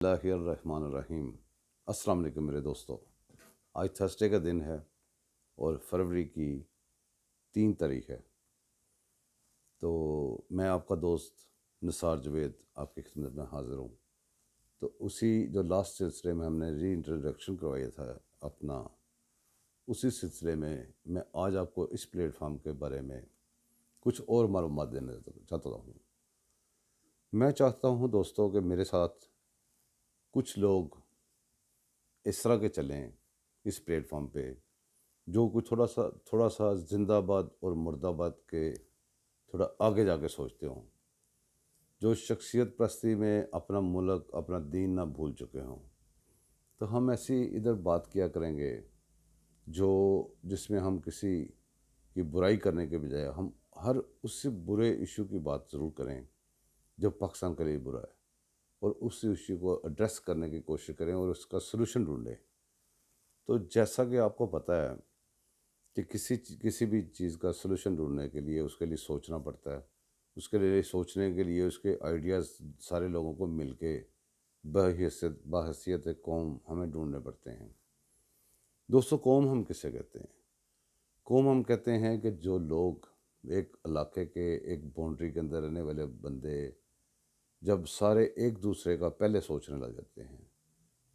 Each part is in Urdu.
اللہ الرحمن الرحیم۔ السلام علیکم میرے دوستو، آج تھرسڈے کا دن ہے اور فروری کی 3 تاریخ ہے۔ تو میں آپ کا دوست نثار جوید آپ کی خدمت میں حاضر ہوں۔ تو اسی جو لاسٹ سلسلے میں ہم نے ری انٹروڈکشن کروایا تھا اپنا، اسی سلسلے میں میں آج آپ کو اس پلیٹ فارم کے بارے میں کچھ اور معلومات دینا چاہتا ہوں۔ میں چاہتا ہوں دوستوں کہ میرے ساتھ کچھ لوگ اس طرح کے چلیں اس پلیٹ فارم پہ جو کچھ تھوڑا سا زندہ آباد اور مرد آباد کے تھوڑا آگے جا کے سوچتے ہوں، جو شخصیت پرستی میں اپنا ملک اپنا دین نہ بھول چکے ہوں۔ تو ہم ایسی ادھر بات کیا کریں گے جس میں ہم کسی کی برائی کرنے کے بجائے ہم ہر اس سے برے ایشو کی بات ضرور کریں جو پاکستان کے لیے برا ہے، اور اس ایشو کو ایڈریس کرنے کی کوشش کریں اور اس کا سلوشن ڈھونڈیں۔ تو جیسا کہ آپ کو پتہ ہے کہ کسی بھی چیز کا سلوشن ڈھونڈنے کے لیے اس کے لیے سوچنا پڑتا ہے، اس کے لیے سوچنے کے لیے اس کے آئیڈیاز سارے لوگوں کو مل کے بحیثیت قوم ہمیں ڈھونڈنے پڑتے ہیں۔ دوستو، قوم ہم کسے کہتے ہیں؟ قوم ہم کہتے ہیں کہ جو لوگ ایک علاقے کے ایک باؤنڈری کے اندر رہنے والے بندے جب سارے ایک دوسرے کا پہلے سوچنے لگ جاتے ہیں،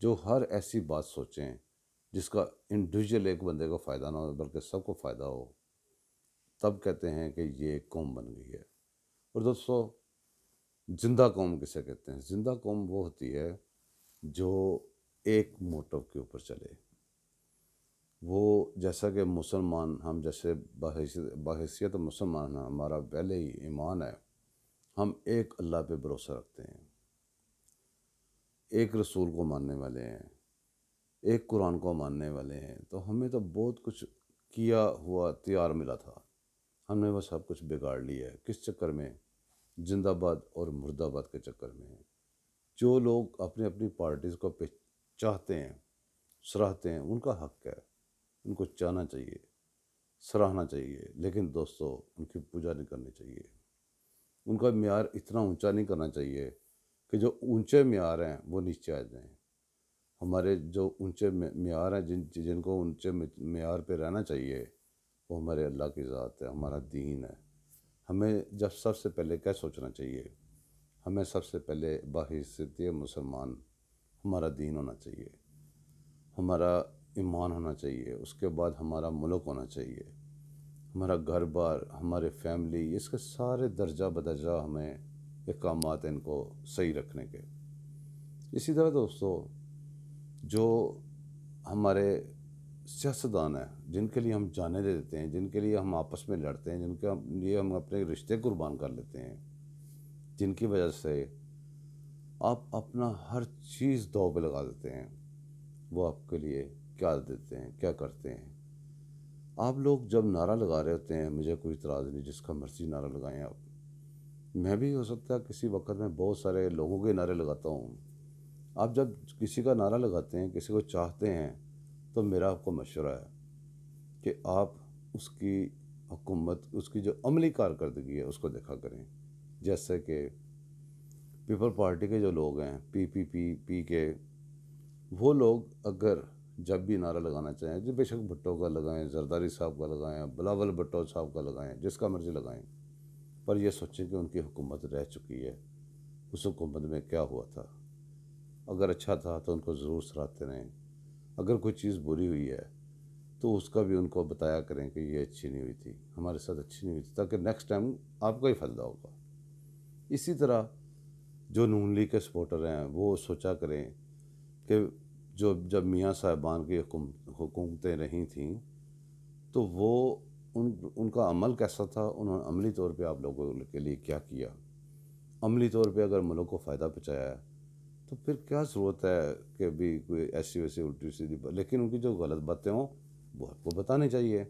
جو ہر ایسی بات سوچیں جس کا انڈیویجول ایک بندے کو فائدہ نہ ہو بلکہ سب کو فائدہ ہو، تب کہتے ہیں کہ یہ ایک قوم بن گئی ہے۔ اور دوستو، زندہ قوم کسے کہتے ہیں؟ زندہ قوم وہ ہوتی ہے جو ایک موٹو کے اوپر چلے۔ وہ جیسا کہ مسلمان، ہم جیسے بحیثیت مسلمان ہیں، ہمارا پہلے ہی ایمان ہے، ہم ایک اللہ پہ بھروسہ رکھتے ہیں، ایک رسول کو ماننے والے ہیں، ایک قرآن کو ماننے والے ہیں۔ تو ہمیں تو بہت کچھ کیا ہوا تیار ملا تھا، ہم نے وہ سب کچھ بگاڑ لیا ہے۔ کس چکر میں؟ زندہ آباد اور مرد آباد کے چکر میں۔ جو لوگ اپنی اپنی پارٹیز کو چاہتے ہیں، سراہتے ہیں، ان کا حق ہے، ان کو چاہنا چاہیے، سراہنا چاہیے، لیکن دوستو ان کی پوجا نہیں کرنی چاہیے۔ ان کا معیار اتنا اونچا نہیں کرنا چاہیے کہ جو اونچے معیار ہیں وہ نیچے آ جائیں۔ ہمارے جو اونچے معیار ہیں، جن کو اونچے معیار پہ رہنا چاہیے، وہ ہمارے اللہ کی ذات ہے، ہمارا دین ہے۔ ہمیں جب سب سے پہلے کیا سوچنا چاہیے؟ ہمیں سب سے پہلے بحیثیت مسلمان ہمارا دین ہونا چاہیے، ہمارا ایمان ہونا چاہیے، اس کے بعد ہمارا ملک ہونا چاہیے، ہمارا گھر بار، ہمارے فیملی، اس کے سارے درجہ بدرجہ ہمیں اقامات ان کو صحیح رکھنے کے۔ اسی طرح دوستو، جو ہمارے سیاستدان ہیں، جن کے لیے ہم جانیں دے دیتے ہیں، جن کے لیے ہم آپس میں لڑتے ہیں، جن کے لیے ہم اپنے رشتے قربان کر لیتے ہیں، جن کی وجہ سے آپ اپنا ہر چیز داؤ پہ لگا دیتے ہیں، وہ آپ کے لیے کیا دیتے ہیں، کیا کرتے ہیں؟ آپ لوگ جب نعرہ لگا رہے ہوتے ہیں، مجھے کوئی اعتراض نہیں، جس کا مرضی نعرہ لگائیں آپ۔ میں بھی ہو سکتا ہے کسی وقت میں بہت سارے لوگوں کے نعرے لگاتا ہوں۔ آپ جب کسی کا نعرہ لگاتے ہیں، کسی کو چاہتے ہیں، تو میرا آپ کو مشورہ ہے کہ آپ اس کی حکومت، اس کی جو عملی کارکردگی ہے اس کو دیکھا کریں۔ جیسے کہ پیپل پارٹی کے جو لوگ ہیں، پی کے، وہ لوگ اگر جب بھی نعرہ لگانا چاہیں، جو بے شک بھٹو کا لگائیں، زرداری صاحب کا لگائیں، بلاول بھٹو صاحب کا لگائیں، جس کا مرضی لگائیں، پر یہ سوچیں کہ ان کی حکومت رہ چکی ہے، اس حکومت میں کیا ہوا تھا۔ اگر اچھا تھا تو ان کو ضرور سراہتے رہیں، اگر کوئی چیز بری ہوئی ہے تو اس کا بھی ان کو بتایا کریں کہ یہ اچھی نہیں ہوئی تھی، ہمارے ساتھ اچھی نہیں ہوئی تھی، تاکہ نیکسٹ ٹائم آپ کا ہی فائدہ ہوگا۔ اسی طرح جو نون لیگ کے سپورٹر ہیں، وہ سوچا کریں کہ جب میاں صاحبان کی حکومتیں رہی تھیں تو وہ ان کا عمل کیسا تھا، انہوں نے عملی طور پہ آپ لوگوں کے لیے کیا کیا۔ عملی طور پہ اگر ملک کو فائدہ پہنچایا ہے تو پھر کیا ضرورت ہے کہ بھی کوئی ایسی ویسی الٹی سیدھی لیکن ان کی جو غلط باتیں ہوں وہ آپ کو بتانی چاہیے۔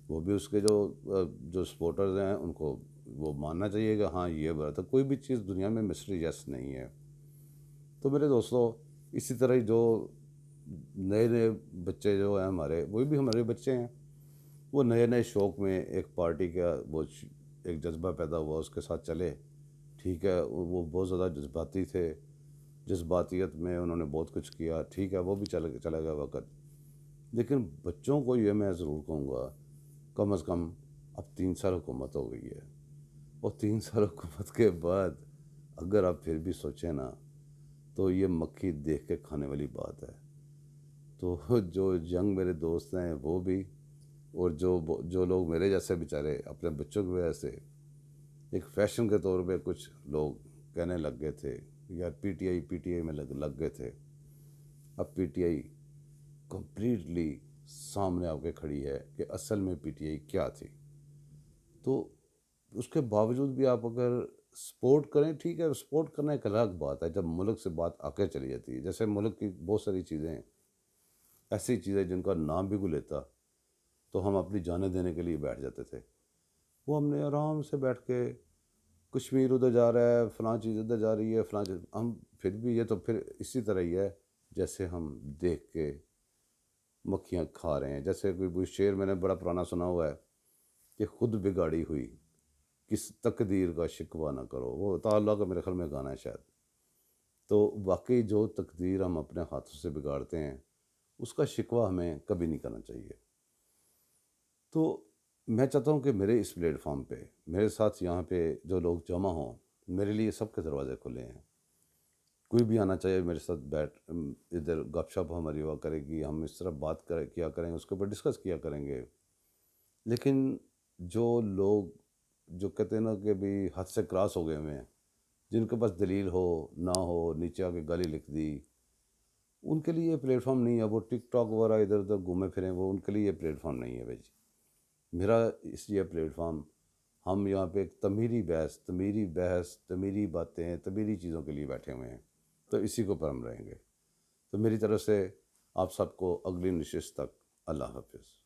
وہ بھی اس کے جو سپورٹرز ہیں ان کو وہ ماننا چاہیے کہ ہاں یہ بات ہے۔ کوئی بھی چیز دنیا میں مسٹری یس نہیں ہے۔ تو میرے دوستو، اسی طرح ہی جو نئے بچے جو ہیں ہمارے، وہ بھی ہمارے بچے ہیں، وہ نئے شوق میں ایک پارٹی کا وہ ایک جذبہ پیدا ہوا، اس کے ساتھ چلے، ٹھیک ہے، وہ بہت زیادہ جذباتی تھے، جذباتیت میں انہوں نے بہت کچھ کیا، ٹھیک ہے وہ بھی چلا گیا وقت، لیکن بچوں کو یہ میں ضرور کہوں گا کم از کم اب 3 سال حکومت ہو گئی ہے، اور 3 سال حکومت کے بعد اگر آپ پھر بھی سوچیں نا تو یہ مکھی دیکھ کے کھانے والی بات ہے۔ تو جو ینگ میرے دوست ہیں وہ بھی، اور جو لوگ میرے جیسے بیچارے اپنے بچوں کی وجہ سے ایک فیشن کے طور پہ کچھ لوگ کہنے لگ گئے تھے یار پی ٹی آئی میں لگ گئے تھے، اب پی ٹی آئی کمپلیٹلی سامنے آ کے کھڑی ہے کہ اصل میں پی ٹی آئی کیا تھی۔ تو اس کے باوجود بھی آپ اگر سپورٹ کریں، ٹھیک ہے سپورٹ کرنا ایک الگ بات ہے جب ملک سے بات آگے چلی جاتی ہے، جیسے ملک کی بہت ساری چیزیں ہیں، ایسی چیزیں جن کا نام بھی کوئی لیتا تو ہم اپنی جانیں دینے کے لیے بیٹھ جاتے تھے، وہ ہم نے آرام سے بیٹھ کے کشمیر ادھر جا رہا ہے، فلاں چیز ادھر جا رہی ہے، فلاں چیز، ہم پھر بھی یہ تو پھر اسی طرح ہی ہے جیسے ہم دیکھ کے مکھیاں کھا رہے ہیں۔ جیسے کوئی شعر میں نے بڑا پرانا سنا ہوا ہے کہ خود بگاڑی ہوئی کس تقدیر کا شکوہ نہ کرو، وہ عطا اللہ کا میرے خیال میں گانا ہے شاید۔ تو واقعی جو تقدیر ہم اپنے ہاتھوں سے بگاڑتے ہیں اس کا شکوہ ہمیں کبھی نہیں کرنا چاہیے۔ تو میں چاہتا ہوں کہ میرے اس پلیٹ فارم پہ میرے ساتھ یہاں پہ جو لوگ جمع ہوں، میرے لیے سب کے دروازے کھلے ہیں، کوئی بھی آنا چاہیے میرے ساتھ بیٹھ ادھر گپ شپ ہماری ہوا کرے گی، ہم اس طرح بات کیا کریں گے، اس کے اوپر ڈسکس کیا کریں گے۔ لیکن جو لوگ جو کہتے ہیں نا کہ بھی حد سے کراس ہو گئے ہوئے ہیں، جن کے پاس دلیل ہو نہ ہو نیچے آ کے گالی لکھ دی، ان کے لیے یہ پلیٹ فارم نہیں ہے۔ وہ ٹک ٹاک وغیرہ ادھر ادھر گھومے پھریں، وہ ان کے لیے یہ پلیٹ فارم نہیں ہے بھائی جی۔ میرا اس لیے پلیٹ فارم، ہم یہاں پہ ایک تمیری بحث تمیری باتیں تمیری چیزوں کے لیے بیٹھے ہوئے ہیں، تو اسی کو پر ہم رہیں گے۔ تو میری طرف سے آپ سب کو اگلی نشست تک اللہ حافظ۔